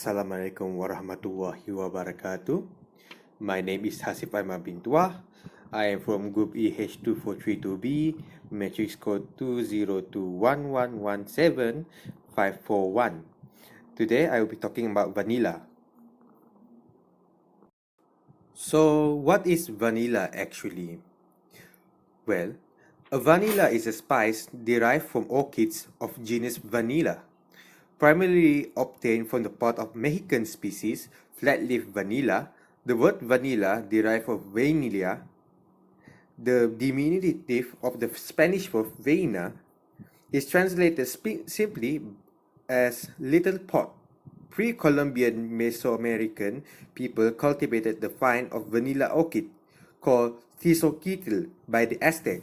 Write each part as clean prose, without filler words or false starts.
Assalamualaikum warahmatullahi wabarakatuh. My name is Hasif Aiman bin I am from Group EH2432B, matrix code 20211175541. Today I will be talking about vanilla. So, what is vanilla actually? Well, a vanilla is a spice derived from orchids of genus Vanilla, primarily obtained from the pot of Mexican species flatleaf vanilla. The word vanilla derived from vanilla, the diminutive of the Spanish word vaina, is translated simply as little pot. Pre-Columbian Mesoamerican people cultivated the vine of vanilla orchid called Thisocitl by the Aztec.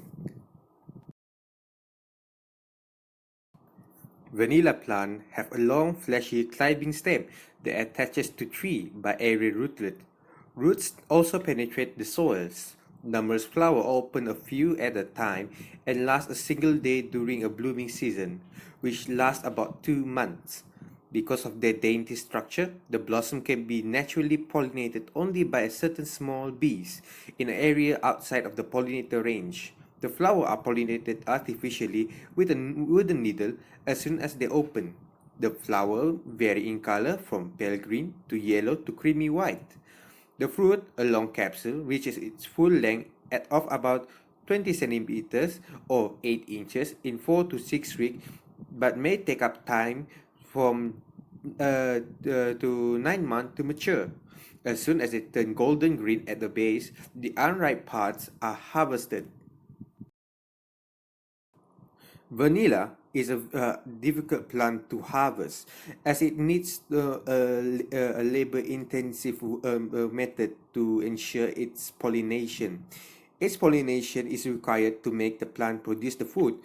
Vanilla plants have a long, fleshy, climbing stem that attaches to tree by aerial rootlet. Roots also penetrate the soils. Numerous flowers open a few at a time and last a single day during a blooming season, which lasts about 2 months. Because of their dainty structure, the blossom can be naturally pollinated only by a certain small bees in an area outside of the pollinator range. The flowers are pollinated artificially with a wooden needle as soon as they open. The flowers vary in color from pale green to yellow to creamy white. The fruit, a long capsule, reaches its full length of about 20 centimeters or 8 inches in 4 to 6 weeks, but may take up time from to 9 months to mature. As soon as it turns golden green at the base, the unripe parts are harvested. Vanilla is a difficult plant to harvest as it needs a labor-intensive method to ensure its pollination. Its pollination is required to make the plant produce the food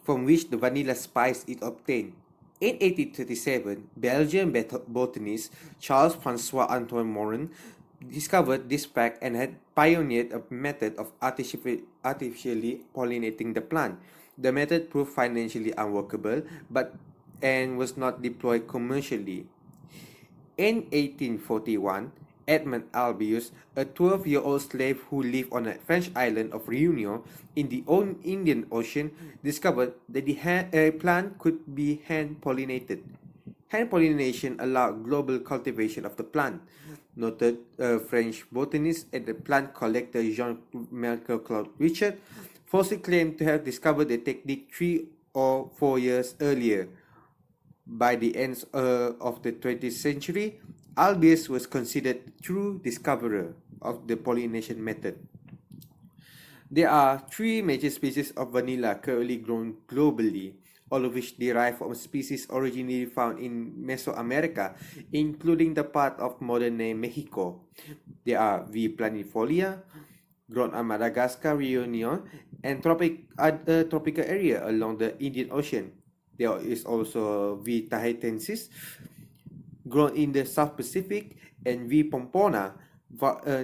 from which the vanilla spice is obtained. In 1837, Belgian botanist Charles-François Antoine Morin discovered this fact and had pioneered a method of artificially pollinating the plant. The method proved financially unworkable and was not deployed commercially. In 1841, Edmond Albius, a 12-year-old slave who lived on the French island of Réunion in the Indian Ocean, discovered that the plant could be hand-pollinated. Hand pollination allowed global cultivation of the plant. Noted French botanist and the plant collector Jean-Michel Claude Richard falsely claimed to have discovered the technique 3 or 4 years earlier. By the end of the 20th century, Albius was considered the true discoverer of the pollination method. There are 3 major species of vanilla currently grown globally, all of which derive from species originally found in Mesoamerica, including the part of modern-day Mexico. There are V. planifolia, grown on Madagascar, Réunion, and tropical area along the Indian Ocean. There is also V. tahitensis, grown in the South Pacific, and V. pompona,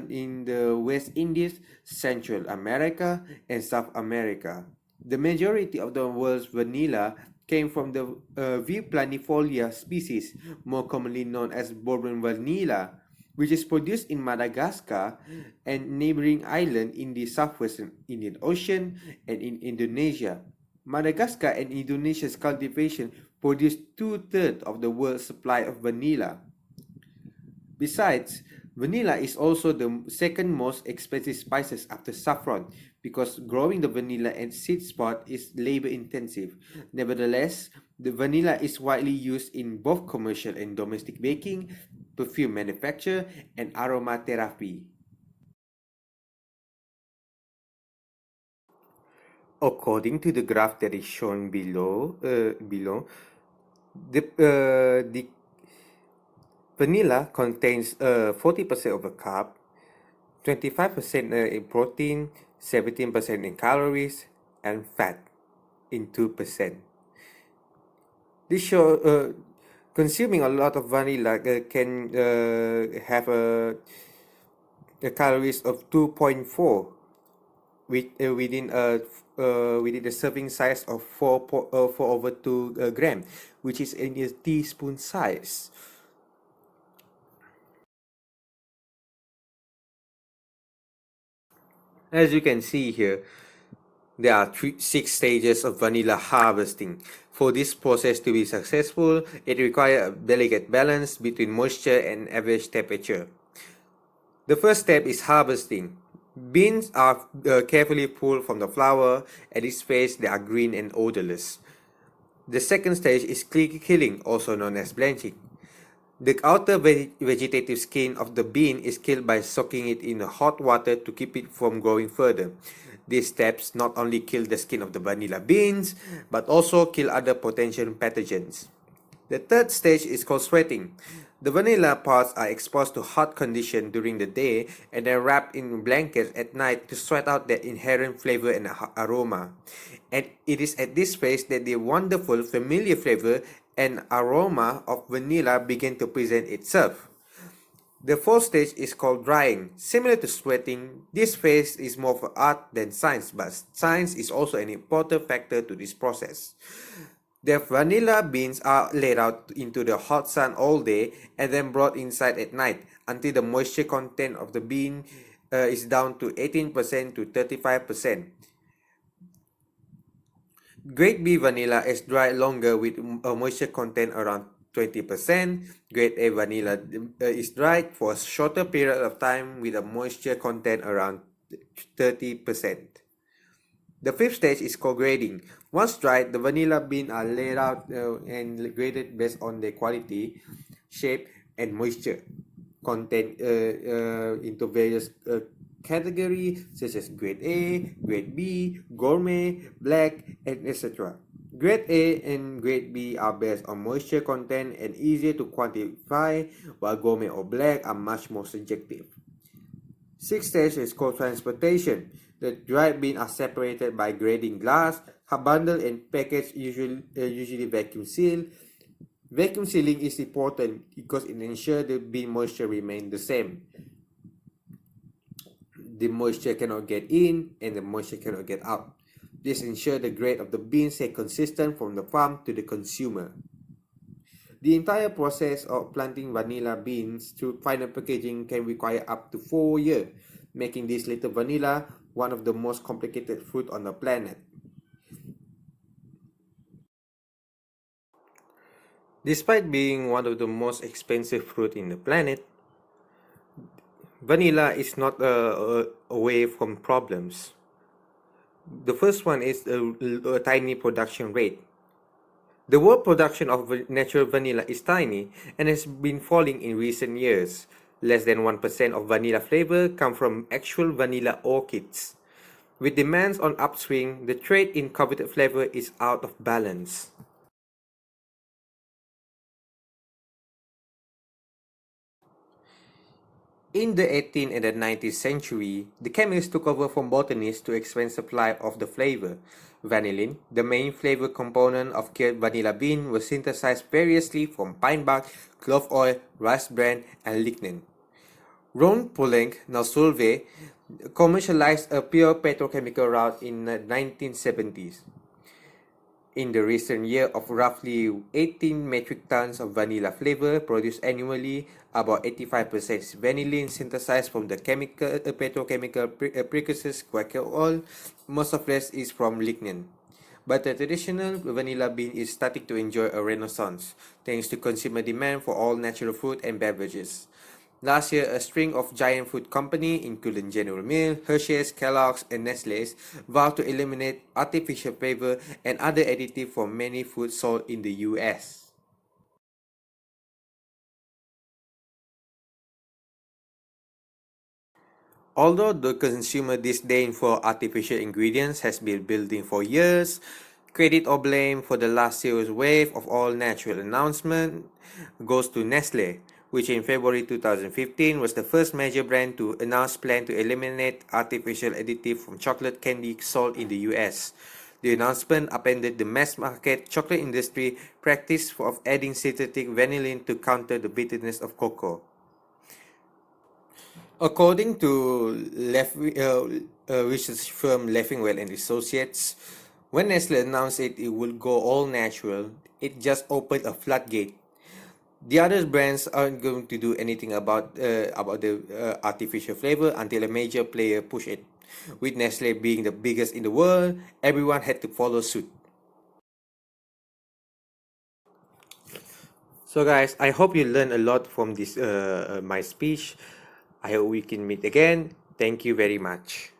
in the West Indies, Central America, and South America. The majority of the world's vanilla came from the V. planifolia species, more commonly known as Bourbon vanilla, which is produced in Madagascar and neighboring islands in the southwestern Indian Ocean and in Indonesia. Madagascar and Indonesia's cultivation produce 2/3 of the world's supply of vanilla. Besides, vanilla is also the second most expensive spices after saffron because growing the vanilla and seed pod is labor intensive. Nevertheless, the vanilla is widely used in both commercial and domestic baking, perfume manufacture, and aromatherapy. According to the graph that is shown below, the vanilla contains 40% of a carb, 25% in protein, 17% in calories, and fat in 2%. This show consuming a lot of vanilla can have a calories of 2.4 within the serving size of 4 over 2 gram, which is in a teaspoon size. As you can see here, there are six stages of vanilla harvesting. For this process to be successful, it requires a delicate balance between moisture and average temperature. The first step is harvesting. Beans are carefully pulled from the flower. At this phase, they are green and odorless. The second stage is killing, also known as blanching. The outer vegetative skin of the bean is killed by soaking it in hot water to keep it from growing further. These steps not only kill the skin of the vanilla beans, but also kill other potential pathogens. The third stage is called sweating. The vanilla pods are exposed to hot conditions during the day and then wrapped in blankets at night to sweat out their inherent flavor and aroma. And it is at this phase that the wonderful familiar flavor and aroma of vanilla begin to present itself. The fourth stage is called drying. Similar to sweating, this phase is more for art than science, but science is also an important factor to this process. The vanilla beans are laid out into the hot sun all day and then brought inside at night until the moisture content of the bean is down to 18% to 35%. Grade B vanilla is dried longer with a moisture content around 20%. Grade A vanilla is dried for a shorter period of time with a moisture content around 30%. The fifth stage is called grading. Once dried, the vanilla beans are laid out and graded based on their quality, shape, and moisture content into various categories such as grade A, grade B, gourmet, black, and etc. Grade A and grade B are based on moisture content and easier to quantify, while gourmet or black are much more subjective. Sixth stage is called transportation. The dried beans are separated by grading glass, bundled and packaged, usually vacuum sealed. Vacuum sealing is important because it ensures the bean moisture remains the same. The moisture cannot get in and the moisture cannot get out. This ensures the grade of the beans stay consistent from the farm to the consumer. The entire process of planting vanilla beans to final packaging can require up to 4 years, making this little vanilla one of the most complicated fruit on the planet. Despite being one of the most expensive fruit in the planet, vanilla is not away from problems. The first one is a tiny production rate. The world production of natural vanilla is tiny and has been falling in recent years. Less than 1% of vanilla flavor come from actual vanilla orchids. With demands on upswing, the trade in coveted flavor is out of balance. In the 18th and the 19th century, the chemists took over from botanists to expand supply of the flavor. Vanillin, the main flavor component of cured vanilla bean, was synthesized variously from pine bark, clove oil, rice bran, and lignin. Ron Poulenc, now Solvay, commercialized a pure petrochemical route in the 1970s. In the recent year of roughly 18 metric tons of vanilla flavor produced annually, about 85% is vanillin synthesized from the petrochemical precursors quaker oil. Most of this is from lignin. But the traditional vanilla bean is starting to enjoy a renaissance, thanks to consumer demand for all natural fruit and beverages. Last year, a string of giant food companies, including General Mills, Hershey's, Kellogg's, and Nestle's, vowed to eliminate artificial flavor and other additives from many foods sold in the US. Although the consumer disdain for artificial ingredients has been building for years, credit or blame for the last year's wave of all natural announcement goes to Nestle, which in February 2015 was the first major brand to announce plan to eliminate artificial additive from chocolate candy sold in the US. The announcement upended the mass-market chocolate industry practice of adding synthetic vanillin to counter the bitterness of cocoa. According to research firm Leffingwell and Associates, when Nestle announced it would go all natural, it just opened a floodgate. The other brands aren't going to do anything about the artificial flavor until a major player push it. With Nestle being the biggest in the world, everyone had to follow suit. So guys, I hope you learned a lot from this my speech. I hope we can meet again. Thank you very much.